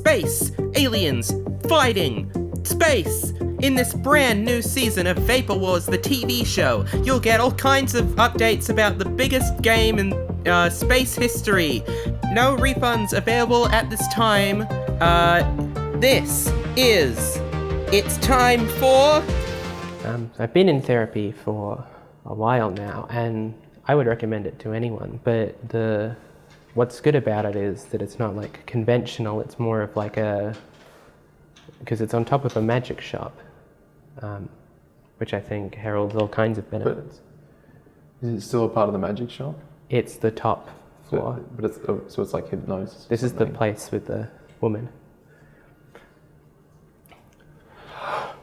space, aliens, fighting, space. In this brand new season of Vapor Wars, the TV show, you'll get all kinds of updates about the biggest game in space history. No refunds available at this time. It's time for... I've been in therapy for a while now, and I would recommend it to anyone, but what's good about it is that it's not like conventional, it's more of like because it's on top of a magic shop, which I think heralds all kinds of benefits. But is it still a part of the magic shop? It's the top floor. So it's like hypnosis. This is the place with the woman.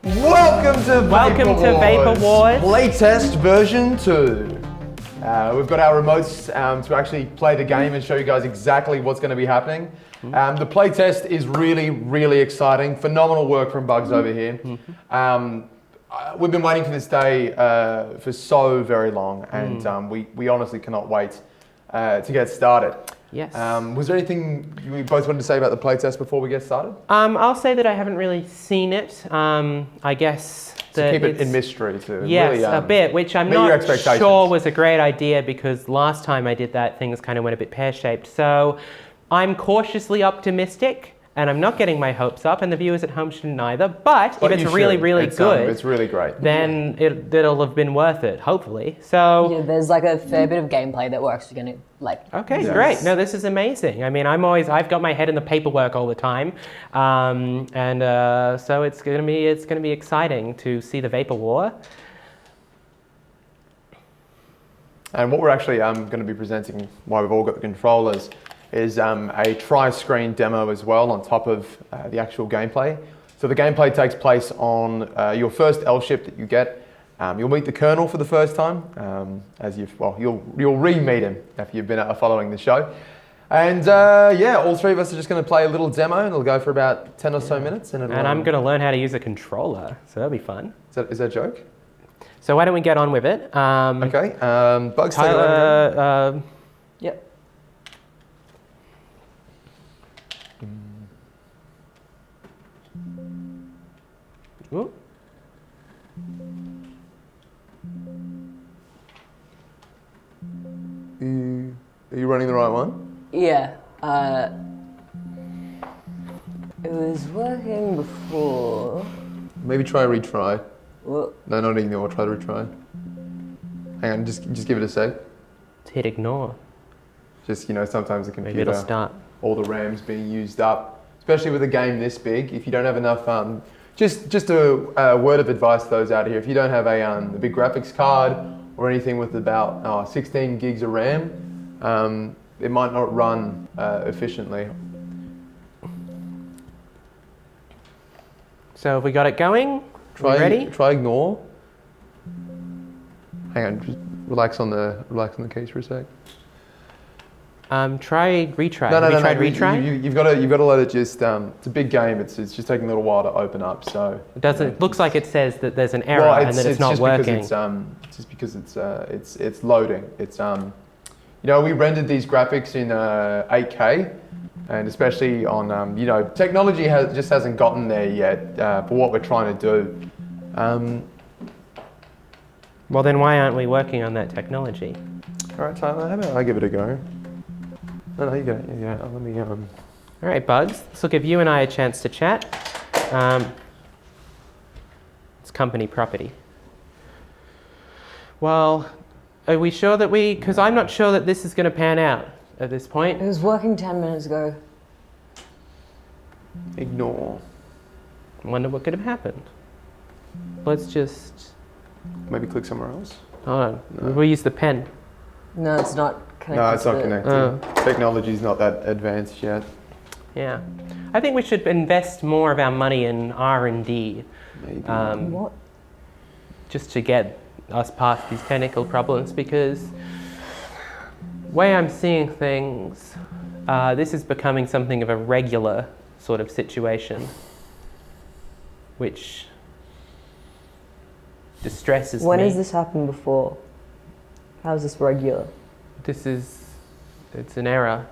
Welcome to Vapor Wars. Playtest version 2. We've got our remotes to actually play the game and show you guys exactly what's going to be happening. The playtest is really, really exciting. Phenomenal work from Bugs over here. We've been waiting for this day for so very long, and we honestly cannot wait to get started. Yes. Was there anything you both wanted to say about the playtest before we get started? I'll say that I haven't really seen it. I guess that keep it in mystery too. Yes, really, a bit, which I'm not expectations. sure was a great idea, because last time I did that, things kind of went a bit pear-shaped. So I'm cautiously optimistic, and I'm not getting my hopes up, and the viewers at home shouldn't either. But if it's really, really good, it's really great. Then it'll have been worth it, hopefully. So yeah, there's like a fair bit of gameplay that we're actually going to like. Okay, great. No, this is amazing. I mean, I've got my head in the paperwork all the time, so it's gonna be exciting to see the Vapor War. And what we're actually going to be presenting, while we've all got the controllers, is a tri-screen demo as well on top of the actual gameplay. So the gameplay takes place on your first L ship that you get. You'll meet the Colonel for the first time, you'll re-meet him if you've been following the show. And all three of us are just going to play a little demo, and it'll go for about 10 or so minutes. And I'm going to learn how to use a controller, so that'll be fun. Is that a joke? So why don't we get on with it? Okay, Bugs, Tyler, Yep. Ooh. Are you running the right one? Yeah. It was working before. Maybe try retry. Well, No, not ignore. Try to retry. Hang on, just give it a sec. Hit ignore. Just sometimes the computer. Maybe it'll start. All the RAM's being used up, especially with a game this big. If you don't have enough, just a word of advice to those out here. If you don't have a big graphics card or anything with about 16 gigs of RAM, it might not run efficiently. So have we got it going? Ready? Try ignore. Hang on, just relax on the keys for a sec. Try retry. No, Have you tried retry? You've got to let it just. It's a big game. It's just taking a little while to open up. So it doesn't. Looks like it says that there's an error and that it's not working. Just because it's loading. It's we rendered these graphics in 8K, and especially on technology just hasn't gotten there yet for what we're trying to do. Well, then why aren't we working on that technology? All right, Tyler, how about I give it a go? No, you go. Yeah, let me. All right, Bugs. This will give you and I a chance to chat. It's company property. Well, are we sure that because I'm not sure that this is going to pan out at this point. it was working 10 minutes ago. Ignore. I wonder what could have happened. Let's just... Maybe click somewhere else. Hold on. No. We'll use the pen. No, it's not connected. No, it's not to connected. Technology's not that advanced yet. Yeah. I think we should invest more of our money in R&D. Maybe. What? Just to get us past these technical problems, because the way I'm seeing things, this is becoming something of a regular sort of situation, which distresses me. When has this happened before? How is this regular? It's an error.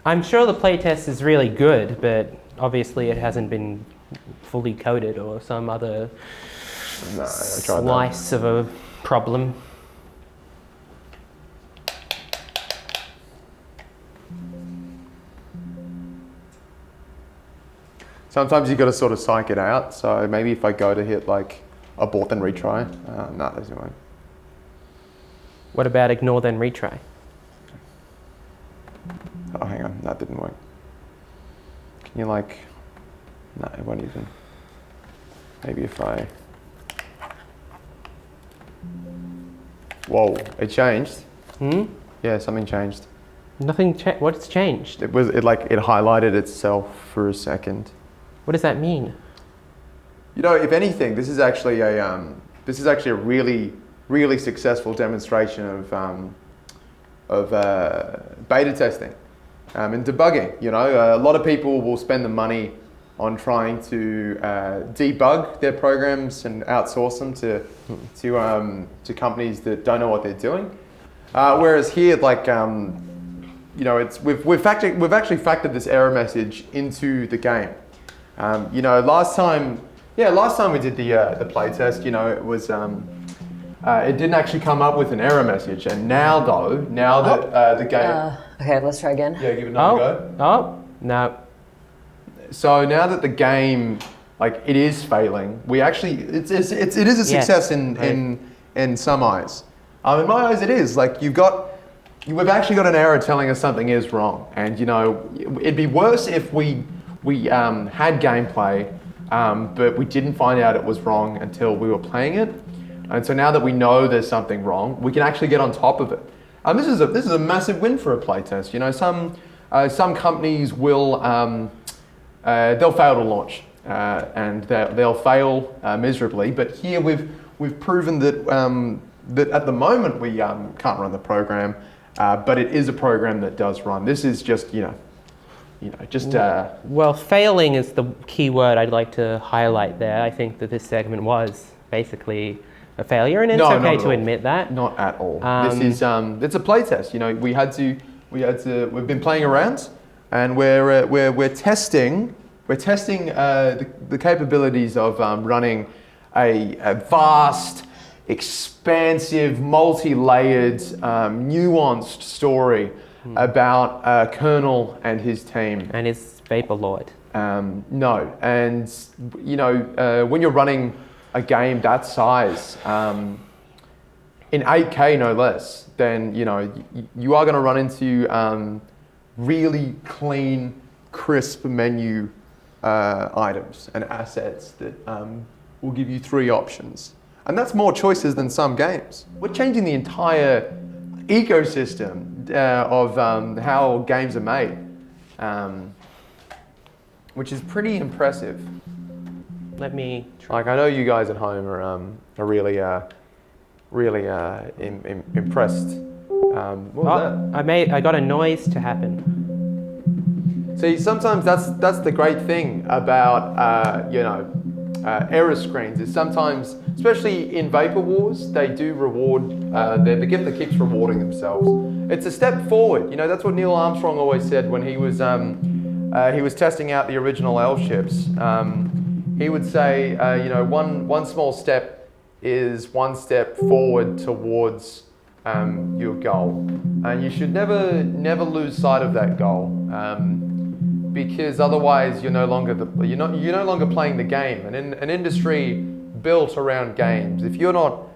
I'm sure the playtest is really good, but obviously it hasn't been fully coded or some other No, I tried slice of a problem. Sometimes you got to sort of psych it out. So maybe if I go to hit like abort then retry, no, that doesn't work. What about ignore then retry? Oh, hang on, that didn't work. Can you like, no, it won't even. Maybe if I, whoa, it changed. Yeah, something changed. Nothing, what's changed? It highlighted itself for a second. What does that mean? You know, if anything, this is actually a really, really successful demonstration of beta testing and debugging. You know, a lot of people will spend the money on trying to debug their programs and outsource them to companies that don't know what they're doing. Whereas here, like, you know, we've actually factored this error message into the game. You know, last time we did the playtest, you know, it was it didn't actually come up with an error message, and now that the game. Okay, let's try again. Yeah, give it another go. Oh, no. So now that the game, like, it is failing, we actually it is a success in some eyes. In my eyes, it is. Like, we've actually got an error telling us something is wrong, and you know, it'd be worse if we had gameplay, but we didn't find out it was wrong until we were playing it. And so now that we know there's something wrong, we can actually get on top of it. This is a massive win for a playtest. You know, some companies will they'll fail to launch and they'll fail miserably. But here we've proven that that at the moment we can't run the program, but it is a program that does run. This is just Well, failing is the key word I'd like to highlight there. I think that this segment was basically a failure, and it's okay to admit that. Not at all. This is it's a playtest. You know, we've been playing around, and we're testing the capabilities of running a vast, expansive, multi-layered, nuanced story about a colonel and his team. And his Vapor Lord. No, and you know, when you're running a game that size, in 8K no less, then you know you are going to run into really clean, crisp menu items and assets that will give you 3 options, and that's more choices than some games. We're changing the entire ecosystem of how games are made, which is pretty impressive. Let me try. Like, I know you guys at home are really impressed. What was that? I got a noise to happen. See, sometimes that's the great thing about you know, error screens is sometimes, especially in Vapor Wars, they do reward. They're the gift that keeps rewarding themselves. It's a step forward. You know, that's what Neil Armstrong always said when he was testing out the original L ships. He would say, you know, one small step is one step forward towards your goal, and you should never lose sight of that goal, because otherwise you're no longer playing the game. And in an industry built around games, if you're not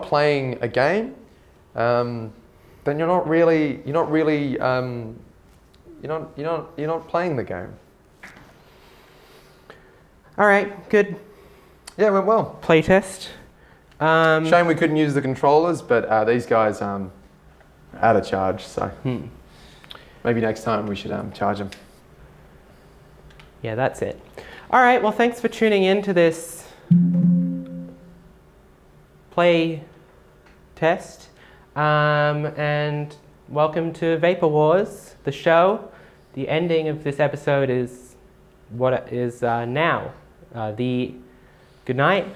playing a game, then you're not playing the game. All right, good. Yeah, it went well. Playtest. Shame we couldn't use the controllers, but these guys out of charge, so maybe next time we should charge them. Yeah, that's it. All right, well, thanks for tuning in to this play test, and welcome to Vapor Wars, the show. The ending of this episode is what it is now. Good night.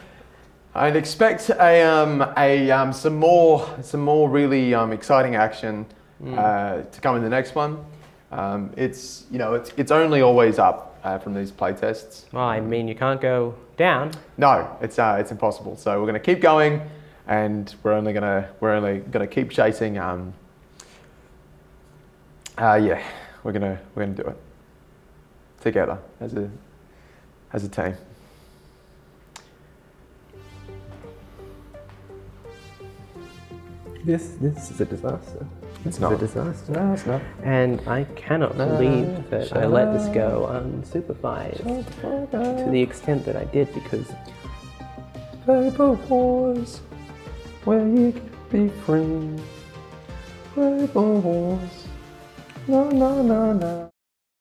I'd expect some more really exciting action to come in the next one. It's only always up from these playtests. Well, I mean, you can't go down. No, it's impossible. So we're going to keep going, and we're only gonna keep chasing. We're gonna do it together as a team. This is a disaster. It's not a disaster. No, it's not. And I cannot believe that I let this go unsupervised to the extent that I did, because Paper Wars, where you can be free. Paper Wars, no.